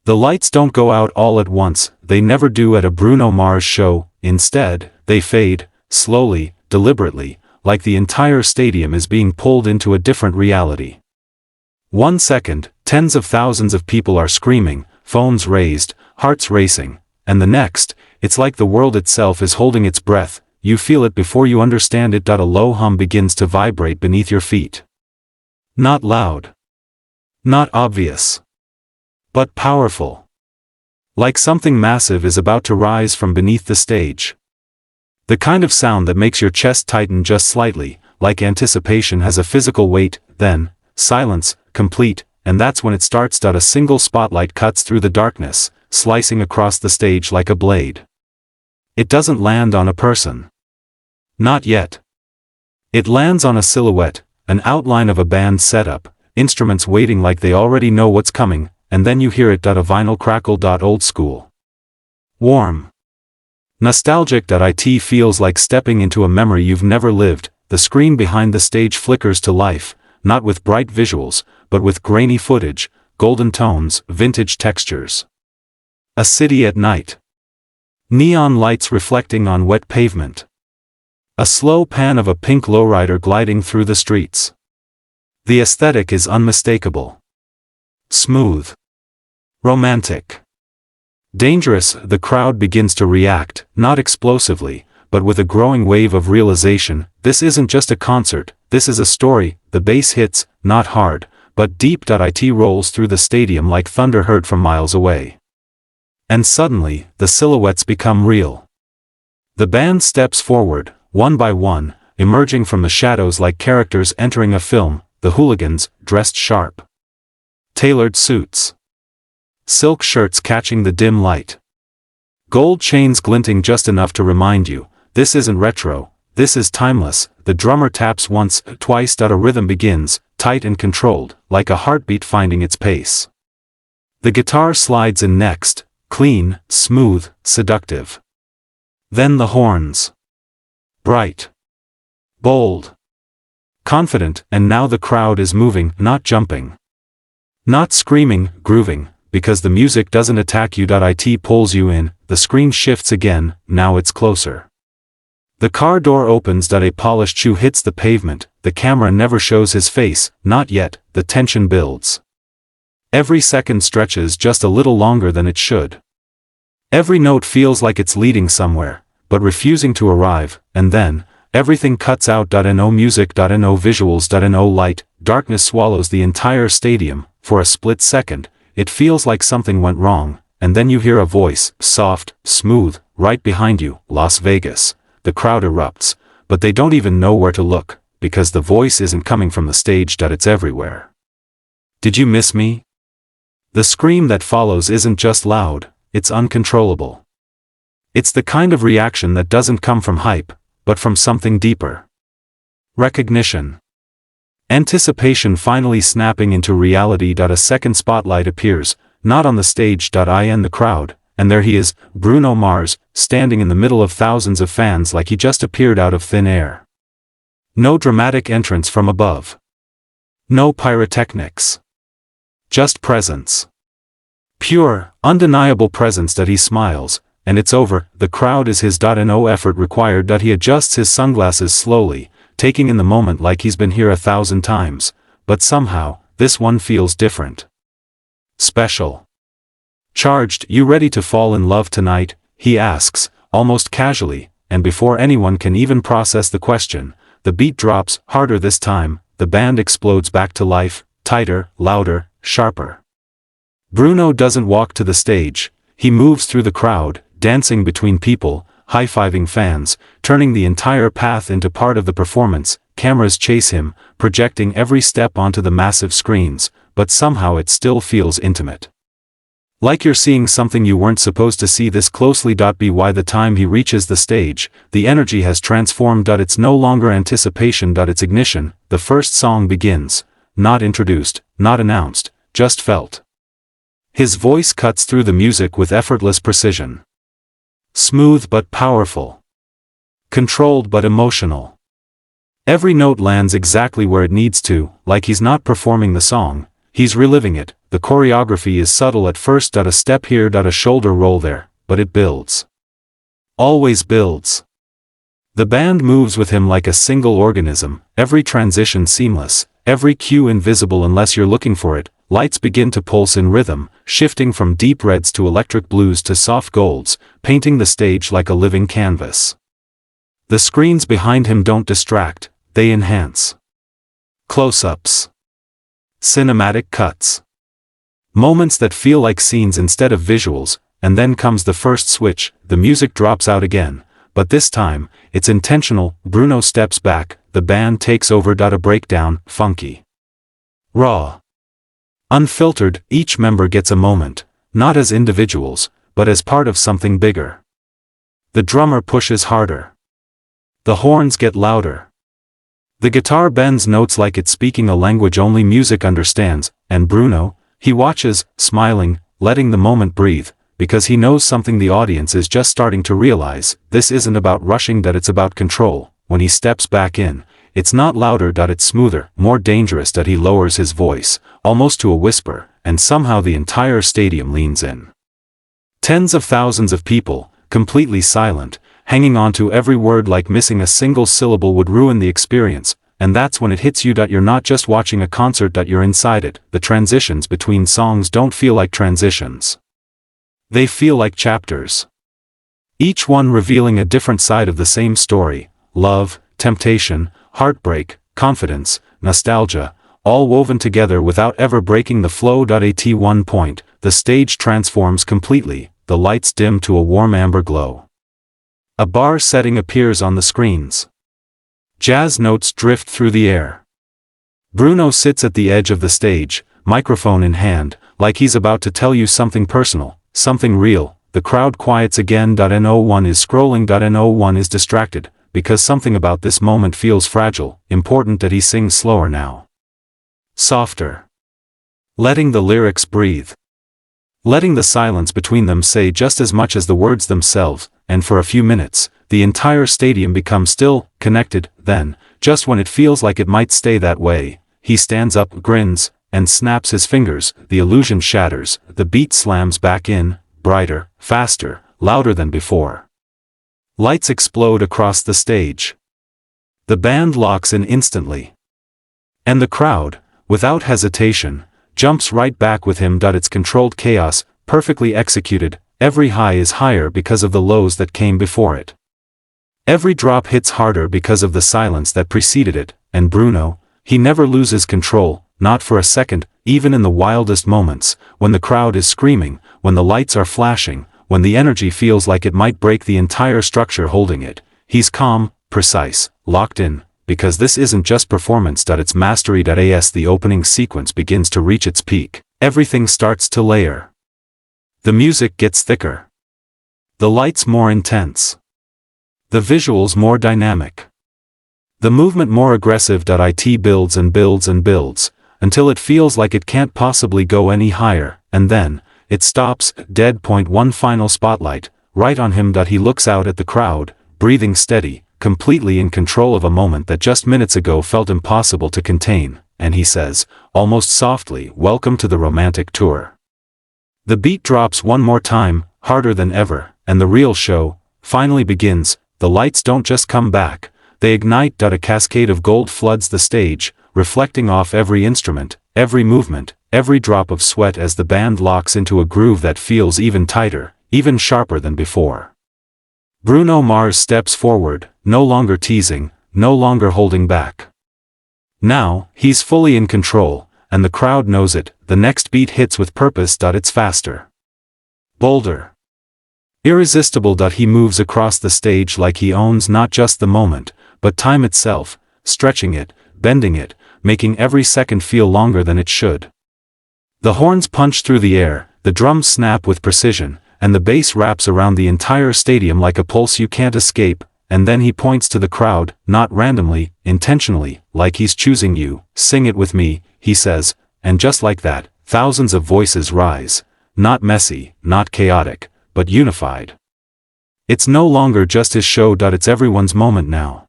The lights don't go out all at once, they never do at a Bruno Mars show. Instead, they fade, slowly, deliberately, like the entire stadium is being pulled into a different reality. 1 second, tens of thousands of people are screaming, phones raised, hearts racing, and the next, it's like the world itself is holding its breath. You feel it before you understand it. A low hum begins to vibrate beneath your feet. Not loud. Not obvious. But powerful. Like something massive is about to rise from beneath the stage. The kind of sound that makes your chest tighten just slightly, like anticipation has a physical weight. Then, silence, complete, and that's when it starts. A single spotlight cuts through the darkness, slicing across the stage like a blade. It doesn't land on a person. Not yet. It lands on a silhouette, an outline of a band setup, instruments waiting like they already know what's coming, and then you hear it. A vinyl crackle. Old school. Warm. Nostalgic. It feels like stepping into a memory you've never lived. The screen behind the stage flickers to life, not with bright visuals, but with grainy footage, golden tones, vintage textures. A city at night. Neon lights reflecting on wet pavement. A slow pan of a pink lowrider gliding through the streets. The aesthetic is unmistakable. Smooth. Romantic. Dangerous. The crowd begins to react, not explosively, but with a growing wave of realization. This isn't just a concert, this is a story. The bass hits, not hard, but deep. It rolls through the stadium like thunder heard from miles away. And suddenly, the silhouettes become real. The band steps forward, one by one, emerging from the shadows like characters entering a film. The hooligans, dressed sharp. Tailored suits. Silk shirts catching the dim light. Gold chains glinting just enough to remind you, this isn't retro, this is timeless. The drummer taps once, twice. A rhythm begins, tight and controlled, like a heartbeat finding its pace. The guitar slides in next, clean, smooth, seductive. Then the horns. Bright. Bold. Confident. And now the crowd is moving, not jumping. Not screaming, grooving, because the music doesn't attack you. It pulls you in. The screen shifts again, now it's closer. The car door opens. A polished shoe hits the pavement. The camera never shows his face, not yet. The tension builds. Every second stretches just a little longer than it should. Every note feels like it's leading somewhere, but refusing to arrive, and then, everything cuts out. No music, no visuals, no light. Darkness swallows the entire stadium. For a split second, it feels like something went wrong, and then you hear a voice, soft, smooth, right behind you. Las Vegas. The crowd erupts, but they don't even know where to look, because the voice isn't coming from the stage. It's everywhere. Did you miss me? The scream that follows isn't just loud, it's uncontrollable. It's the kind of reaction that doesn't come from hype, but from something deeper. Recognition. Anticipation finally snapping into reality. A second spotlight appears, not on the stage. In the crowd, and there he is, Bruno Mars, standing in the middle of thousands of fans like he just appeared out of thin air. No dramatic entrance from above. No pyrotechnics. Just presence. Pure, undeniable presence. He smiles, and it's over. The crowd is his. No effort required. He adjusts his sunglasses slowly, taking in the moment like he's been here 1,000 times, but somehow, this one feels different. Special. Charged. You ready to fall in love tonight? He asks, almost casually, and before anyone can even process the question, the beat drops, harder this time. The band explodes back to life, tighter, louder, sharper. Bruno doesn't walk to the stage, he moves through the crowd, dancing between people, high-fiving fans, turning the entire path into part of the performance. Cameras chase him, projecting every step onto the massive screens, but somehow it still feels intimate. Like you're seeing something you weren't supposed to see this closely. By the time he reaches the stage, the energy has transformed. It's no longer anticipation. It's ignition. The first song begins, not introduced, not announced, just felt. His voice cuts through the music with effortless precision. Smooth but powerful. Controlled but emotional. Every note lands exactly where it needs to, like he's not performing the song, he's reliving it. The choreography is subtle at first. A step here, a shoulder roll there, but it builds. Always builds. The band moves with him like a single organism, every transition seamless, every cue invisible unless you're looking for it. Lights begin to pulse in rhythm, shifting from deep reds to electric blues to soft golds, painting the stage like a living canvas. The screens behind him don't distract, they enhance. Close-ups. Cinematic cuts. Moments that feel like scenes instead of visuals, and then comes the first switch, the music drops out again. But this time, it's intentional. Bruno steps back, the band takes over. A breakdown, funky. Raw. Unfiltered, each member gets a moment, not as individuals, but as part of something bigger. The drummer pushes harder. The horns get louder. The guitar bends notes like it's speaking a language only music understands, and Bruno, he watches, smiling, letting the moment breathe, because he knows something the audience is just starting to realize. This isn't about rushing, it's about control. When he steps back in, it's not louder, it's smoother, more dangerous. He lowers his voice, almost to a whisper, and somehow the entire stadium leans in. Tens of thousands of people, completely silent, hanging on to every word like missing a single syllable would ruin the experience. And that's when it hits you. You're not just watching a concert, you're inside it. The transitions between songs don't feel like transitions. They feel like chapters. Each one revealing a different side of the same story: love, temptation, heartbreak, confidence, nostalgia, all woven together without ever breaking the flow. At one point, the stage transforms completely, the lights dim to a warm amber glow. A bar setting appears on the screens. Jazz notes drift through the air. Bruno sits at the edge of the stage, microphone in hand, like he's about to tell you something personal, something real. The crowd quiets again. No one is scrolling. No one is distracted, because something about this moment feels fragile, important. He sings slower now. Softer. Letting the lyrics breathe. Letting the silence between them say just as much as the words themselves, and for a few minutes, the entire stadium becomes still, connected. Then, just when it feels like it might stay that way, he stands up, grins, and snaps his fingers. The illusion shatters, the beat slams back in, brighter, faster, louder than before. Lights explode across the stage. The band locks in instantly. And the crowd, without hesitation, jumps right back with him. It's controlled chaos, perfectly executed. Every high is higher because of the lows that came before it. Every drop hits harder because of the silence that preceded it, and Bruno, he never loses control, not for a second, even in the wildest moments, when the crowd is screaming, when the lights are flashing, when the energy feels like it might break the entire structure holding it. He's calm, precise, locked in, because this isn't just performance. It's mastery. As the opening sequence begins to reach its peak, everything starts to layer. The music gets thicker. The lights more intense. The visuals more dynamic. The movement more aggressive. It builds and builds and builds, until it feels like it can't possibly go any higher, and then, it stops, dead. One final spotlight, right on him. He looks out at the crowd, breathing steady, completely in control of a moment that just minutes ago felt impossible to contain, and he says, almost softly, "Welcome to the romantic tour." The beat drops one more time, harder than ever, and the real show finally begins. The lights don't just come back, they ignite. A cascade of gold floods the stage, reflecting off every instrument, every movement, every drop of sweat as the band locks into a groove that feels even tighter, even sharper than before. Bruno Mars steps forward, no longer teasing, no longer holding back. Now, he's fully in control, and the crowd knows it. The next beat hits with purpose. It's faster. Bolder. Irresistible. He moves across the stage like he owns not just the moment, but time itself, stretching it, bending it, making every second feel longer than it should. The horns punch through the air, the drums snap with precision, and the bass wraps around the entire stadium like a pulse you can't escape. And then he points to the crowd, not randomly, intentionally, like he's choosing you. "Sing it with me," he says, and just like that, thousands of voices rise, not messy, not chaotic, but unified. It's no longer just his show. It's everyone's moment now.